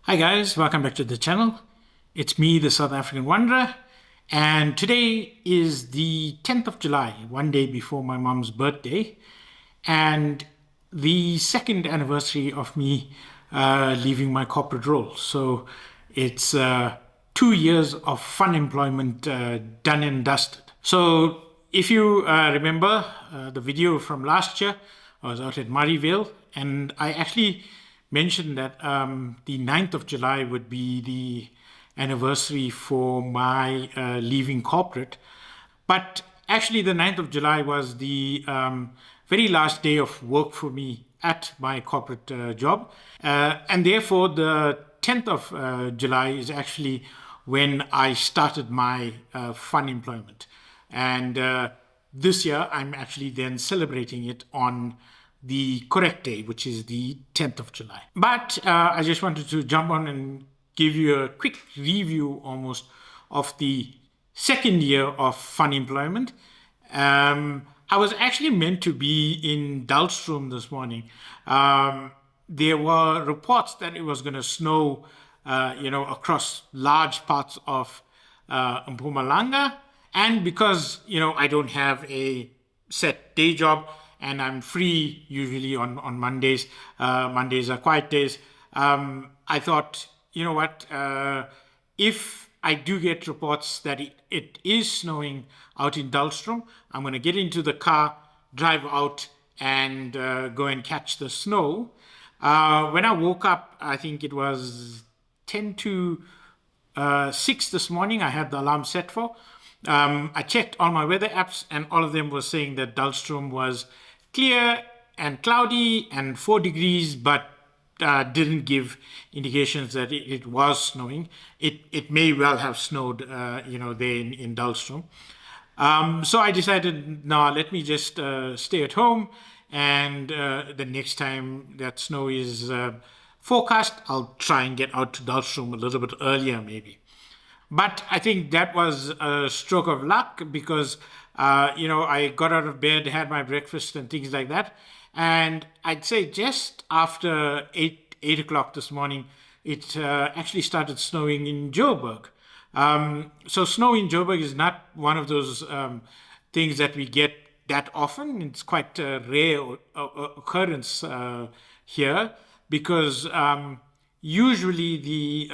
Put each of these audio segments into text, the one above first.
Hi guys, welcome back to the channel. It's me, the South African Wanderer, and today is the 10th of July, one day before my mom's birthday, and the second anniversary of me leaving my corporate role. So it's 2 years of fun employment done and dusted. So if you remember the video from last year, I was out at Murrayvale, and I actually mentioned that the 9th of July would be the anniversary for my leaving corporate. But actually, the 9th of July was the very last day of work for me at my corporate job. And therefore, the 10th of July is actually when I started my fun employment. And this year, I'm actually then celebrating it on the correct day, which is the 10th of July. But I just wanted to jump on and give you a quick review almost of the second year of fun employment. I was actually meant to be in Dullstroom this morning. There were reports that it was going to snow, across large parts of Mpumalanga. And because, I don't have a set day job, and I'm free usually on Mondays. Mondays are quiet days. I thought, you know what, if I do get reports that it is snowing out in Dullstroom, I'm going to get into the car, drive out, and go and catch the snow. When I woke up, I think it was 10 to 6 this morning, I had the alarm set for. I checked all my weather apps, and all of them were saying that Dullstroom was clear and cloudy and 4 degrees, but didn't give indications that it was snowing. It may well have snowed, there in Dullstroom. So I decided, no, let me just stay at home, and the next time that snow is forecast, I'll try and get out to Dullstroom a little bit earlier, maybe. But I think that was a stroke of luck because, I got out of bed, had my breakfast and things like that. And I'd say just after 8 o'clock this morning, it actually started snowing in Joburg. So snow in Joburg is not one of those things that we get that often. It's quite a rare occurrence here because usually the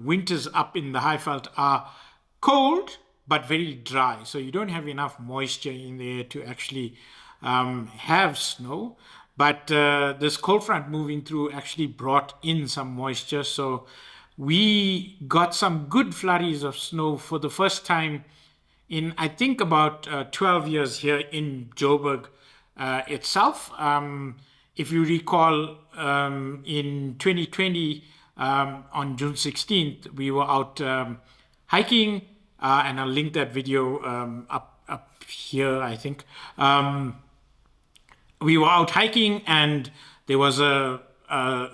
winters up in the Highveld are cold but very dry, so you don't have enough moisture in there to actually have snow. But this cold front moving through actually brought in some moisture, so we got some good flurries of snow for the first time in, I think, about 12 years here in Joburg itself. If you recall, in 2020, on June 16th, we were out hiking, and I'll link that video up here, I think. We were out hiking, and there was a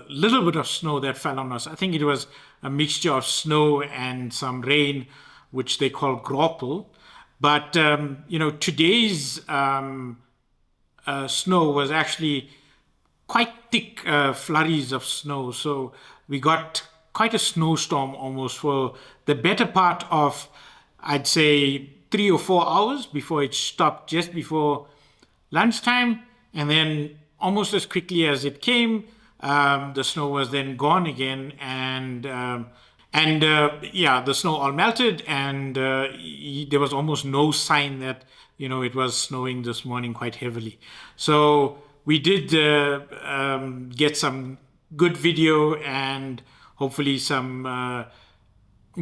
little bit of snow that fell on us. I think it was a mixture of snow and some rain, which they call gropel. But, today's snow was actually quite thick flurries of snow. So we got quite a snowstorm almost for the better part of, I'd say, 3 or 4 hours before it stopped just before lunchtime. And then almost as quickly as it came, the snow was then gone again. And the snow all melted, and there was almost no sign that, it was snowing this morning quite heavily. So we did get some good video and hopefully some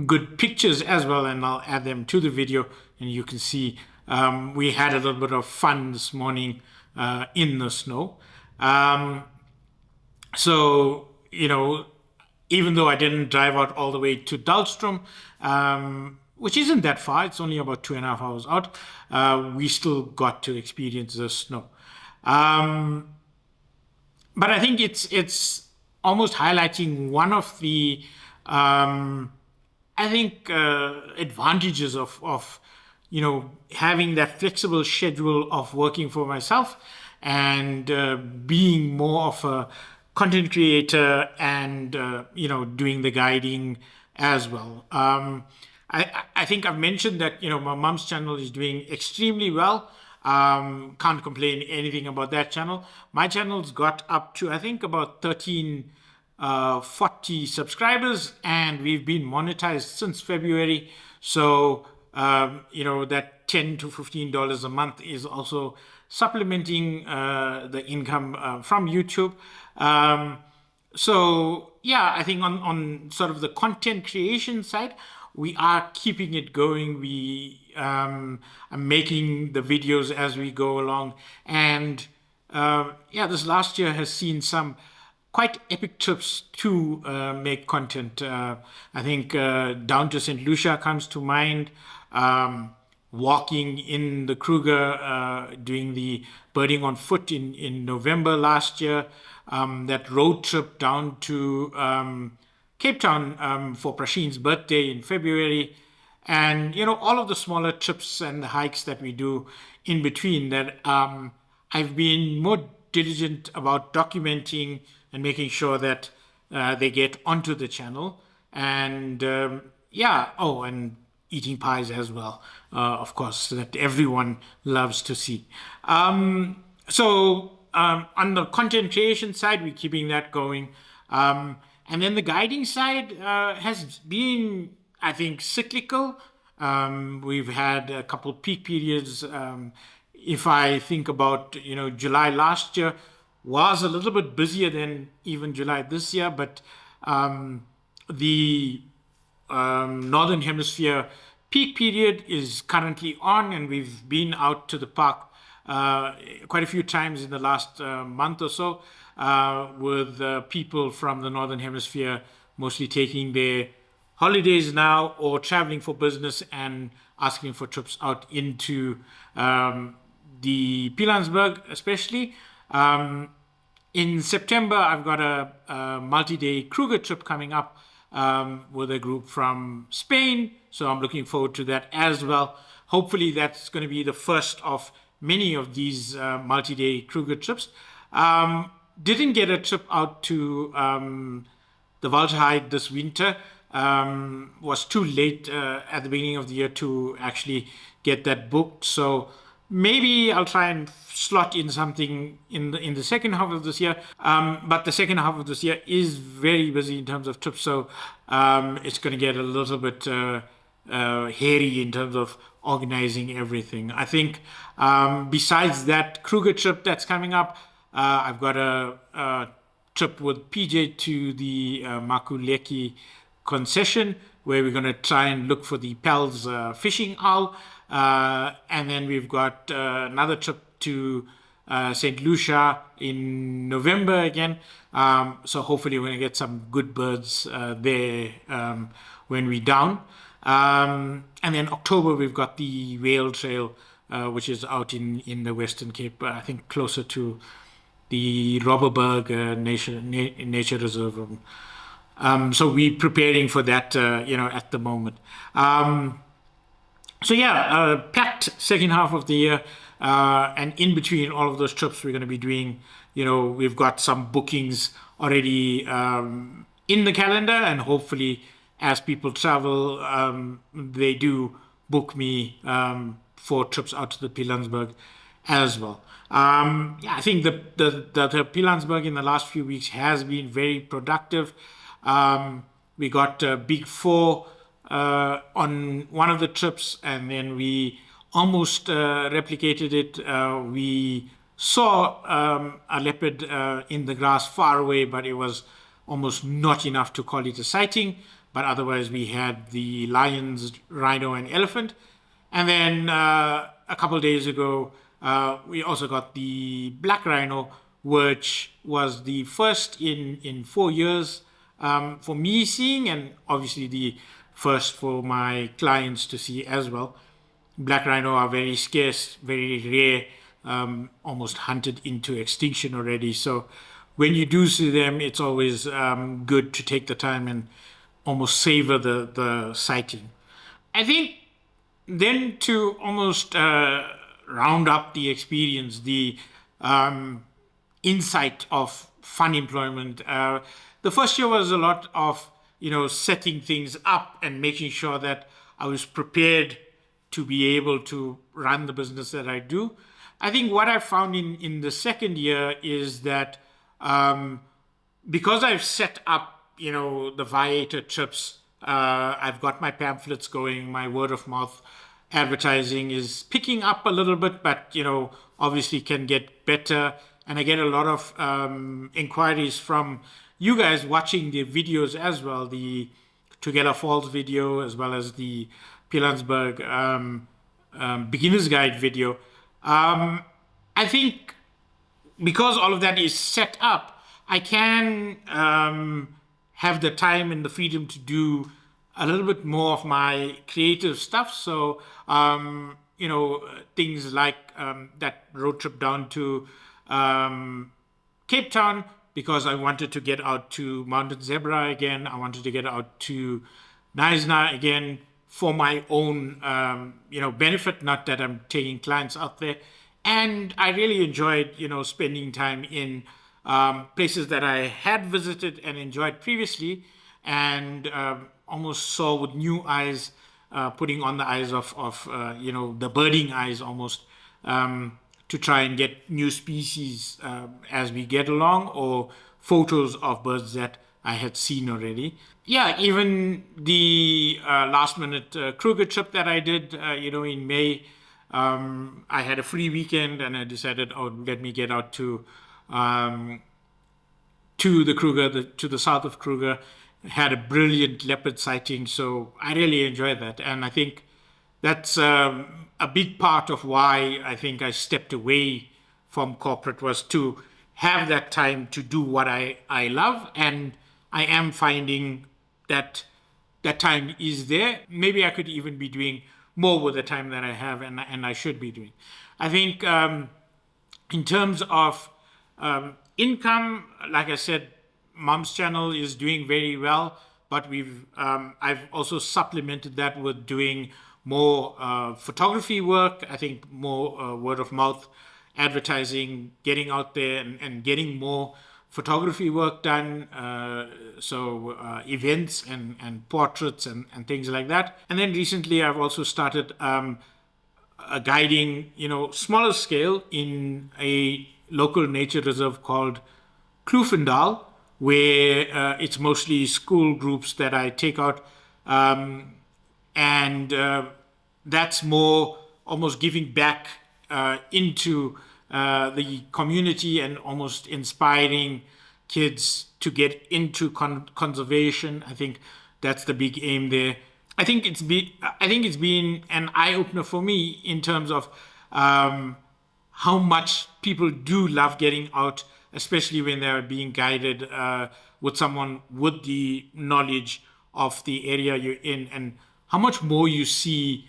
good pictures as well, and I'll add them to the video, and you can see we had a little bit of fun this morning in the snow. So, even though I didn't drive out all the way to Dullstroom, which isn't that far, it's only about 2.5 hours out, we still got to experience the snow. But I think it's almost highlighting one of the advantages of having that flexible schedule of working for myself and being more of a content creator and doing the guiding as well. I think I've mentioned that my mom's channel is doing extremely well. Can't complain anything about that channel. My channel's got up to, I think, about 1340 subscribers, and we've been monetized since February. So that $10 to $15 a month is also supplementing the income from YouTube. So yeah, I think on sort of the content creation side, we are keeping it going. We are making the videos as we go along, and this last year has seen some quite epic trips to make content. I think down to St. Lucia comes to mind. Walking in the Kruger, doing the birding on foot in November last year. That road trip down to Cape Town for Prasheen's birthday in February. And, all of the smaller trips and the hikes that we do in between that I've been more diligent about documenting and making sure that they get onto the channel. And and eating pies as well, of course, that everyone loves to see. So on the content creation side, we're keeping that going. And then the guiding side has been, I think, cyclical. We've had a couple of peak periods. If I think about, July last year was a little bit busier than even July this year, but the Northern Hemisphere peak period is currently on, and we've been out to the park quite a few times in the last month or so with people from the Northern Hemisphere mostly taking their holidays now or traveling for business and asking for trips out into the Pilanesberg especially. In September, I've got a multi-day Kruger trip coming up with a group from Spain. So I'm looking forward to that as well. Hopefully that's going to be the first of many of these multi-day Kruger trips. Didn't get a trip out to the Waldheide this winter. Was too late at the beginning of the year to actually get that booked. So maybe I'll try and slot in something in the second half of this year. But the second half of this year is very busy in terms of trips. So it's going to get a little bit hairy in terms of organizing everything. I think besides that Kruger trip that's coming up, I've got a trip with PJ to the Makuleki concession where we're going to try and look for the Pels fishing owl. And then we've got another trip to St. Lucia in November again. So hopefully we're going to get some good birds there when we're down. And then October, we've got the Whale Trail, which is out in the Western Cape, I think closer to the Robberberg Nature Reserve. So we're preparing for that, at the moment. Packed second half of the year. And in between all of those trips we're going to be doing, we've got some bookings already in the calendar, and hopefully as people travel, they do book me for trips out to the Pilanesberg as well. I think the Pilanesberg in the last few weeks has been very productive. We got Big Four on one of the trips, and then we almost replicated it. We saw a leopard in the grass far away, but it was almost not enough to call it a sighting. But otherwise, we had the lions, rhino, and elephant. And then a couple of days ago, we also got the black rhino, which was the first in 4 years for me seeing, and obviously the first for my clients to see as well. Black rhino are very scarce, very rare, almost hunted into extinction already. So when you do see them, it's always good to take the time and almost savor the sighting. I think then to almost round up the experience, the insight of fun employment. The first year was a lot of, setting things up and making sure that I was prepared to be able to run the business that I do. I think what I found in the second year is that because I've set up, the Viator trips, I've got my pamphlets going, my word of mouth advertising is picking up a little bit, but, obviously can get better. And I get a lot of inquiries from you guys watching the videos as well, the Together Falls video, as well as the Pilansberg beginner's guide video. I think because all of that is set up, I can have the time and the freedom to do a little bit more of my creative stuff. So, things like that road trip down to Cape Town, because I wanted to get out to Mountain Zebra again. I wanted to get out to Knysna again for my own, benefit, not that I'm taking clients out there. And I really enjoyed, spending time in places that I had visited and enjoyed previously, and almost saw with new eyes, putting on the eyes of the birding eyes almost, to try and get new species as we get along, or photos of birds that I had seen already. Yeah, even the last minute Kruger trip that I did, in May, I had a free weekend and I decided, let me get out to the Kruger, to the south of Kruger. Had a brilliant leopard sighting, so I really enjoyed that. And I think that's a big part of why I think I stepped away from corporate, was to have that time to do what I love. And I am finding that that time is there. Maybe I could even be doing more with the time that I have, and I should be doing. I think in terms of income, like I said, Mom's channel is doing very well, but I've also supplemented that with doing more photography work. I think more word of mouth advertising, getting out there and getting more photography work done. So events and portraits and things like that. And then recently I've also started guiding, smaller scale in a local nature reserve called Kloofendal, where it's mostly school groups that I take out. And that's more almost giving back into the community and almost inspiring kids to get into conservation. I think that's the big aim there. I think it's been an eye-opener for me in terms of how much people do love getting out, especially when they're being guided with someone with the knowledge of the area you're in, and how much more you see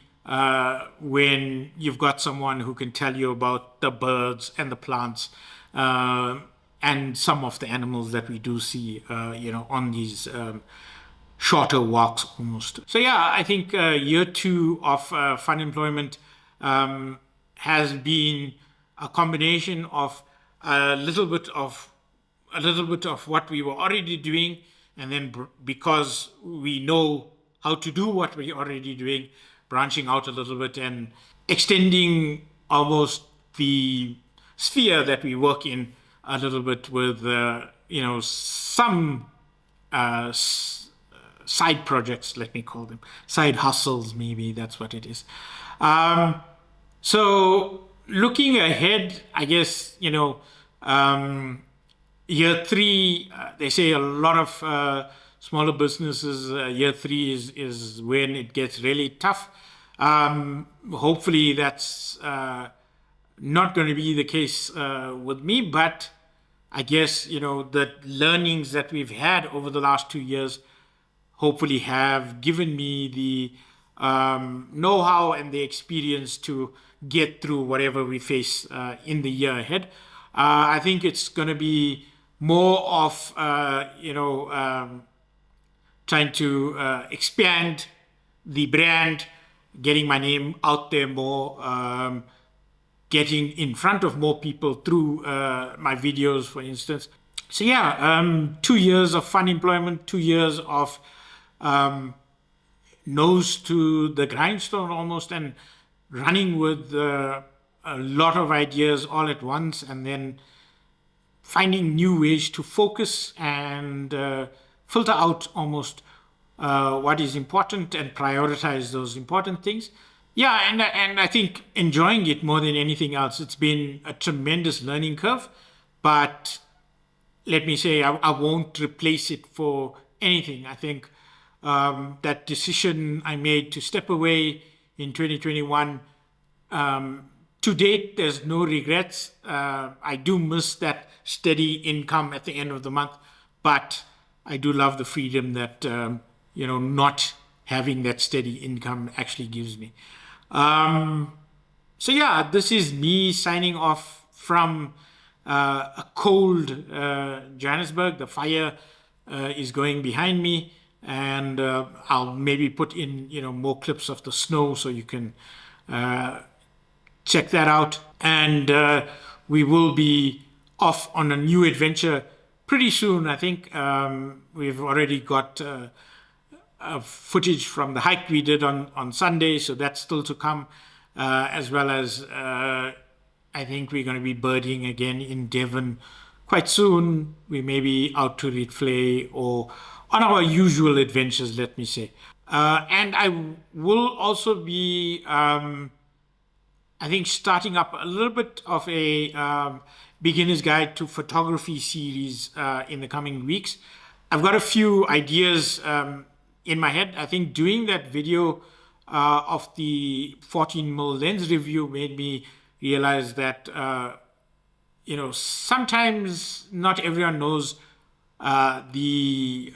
when you've got someone who can tell you about the birds and the plants and some of the animals that we do see, on these shorter walks almost. So yeah, I think year 2 of fun employment has been a combination of a little bit of what we were already doing, and then because we know how to do what we're already doing, branching out a little bit and extending almost the sphere that we work in a little bit with some side projects, let me call them side hustles, maybe that's what it is. So looking ahead, I guess, year 3, they say a lot of smaller businesses, year 3 is when it gets really tough. Hopefully that's not going to be the case with me, but I guess, the learnings that we've had over the last 2 years hopefully have given me the know-how and the experience to get through whatever we face in the year ahead. I think it's going to be more of, trying to expand the brand, getting my name out there more, getting in front of more people through my videos, for instance. So yeah, 2 years of fun employment, 2 years of nose to the grindstone almost, and running with a lot of ideas all at once, and then finding new ways to focus and filter out almost what is important and prioritize those important things. Yeah, and I think enjoying it more than anything else. It's been a tremendous learning curve, but let me say I won't replace it for anything. I think that decision I made to step away in 2021, to date, there's no regrets. I do miss that steady income at the end of the month, but I do love the freedom that not having that steady income actually gives me. So yeah, this is me signing off from a cold Johannesburg. The fire is going behind me, and I'll maybe put in more clips of the snow so you can check that out. And we will be off on a new adventure pretty soon. I think we've already got footage from the hike we did on Sunday, so that's still to come, as well as I think we're going to be birding again in Devon quite soon. We may be out to Rietvlei or on our usual adventures, let me say. And I will also be I think starting up a little bit of a beginner's guide to photography series in the coming weeks. I've got a few ideas in my head. I think doing that video of the 14mm lens review made me realize that sometimes not everyone knows the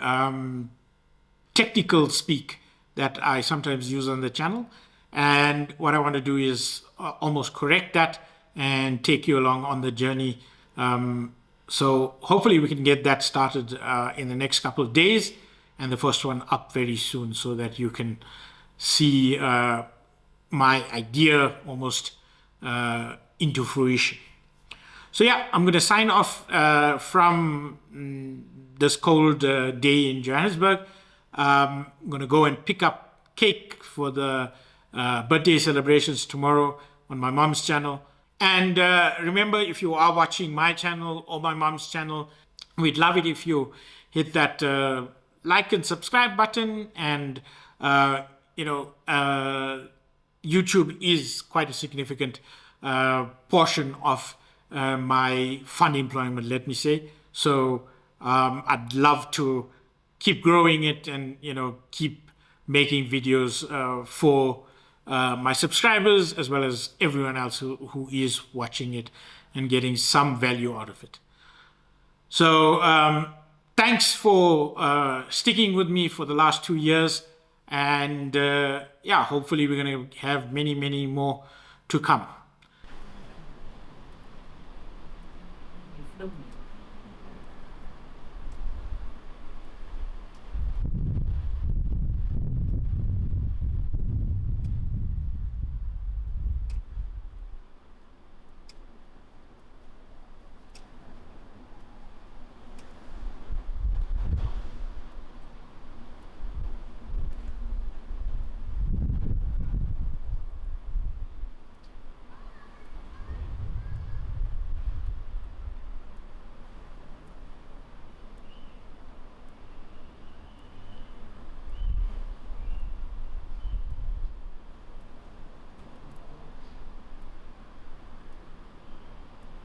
technical speak that I sometimes use on the channel. And what I want to do is almost correct that and take you along on the journey. So hopefully we can get that started in the next couple of days, and the first one up very soon, so that you can see my idea almost into fruition. So yeah, I'm going to sign off from this cold day in Johannesburg. I'm going to go and pick up cake for the birthday celebrations tomorrow on my mom's channel. And remember, if you are watching my channel or my mom's channel, we'd love it if you hit that like and subscribe button. And YouTube is quite a significant portion of my fun employment, let me say. So I'd love to keep growing it and keep making videos for my subscribers, as well as everyone else who is watching it and getting some value out of it. So thanks for sticking with me for the last 2 years. And yeah, hopefully we're going to have many, many more to come.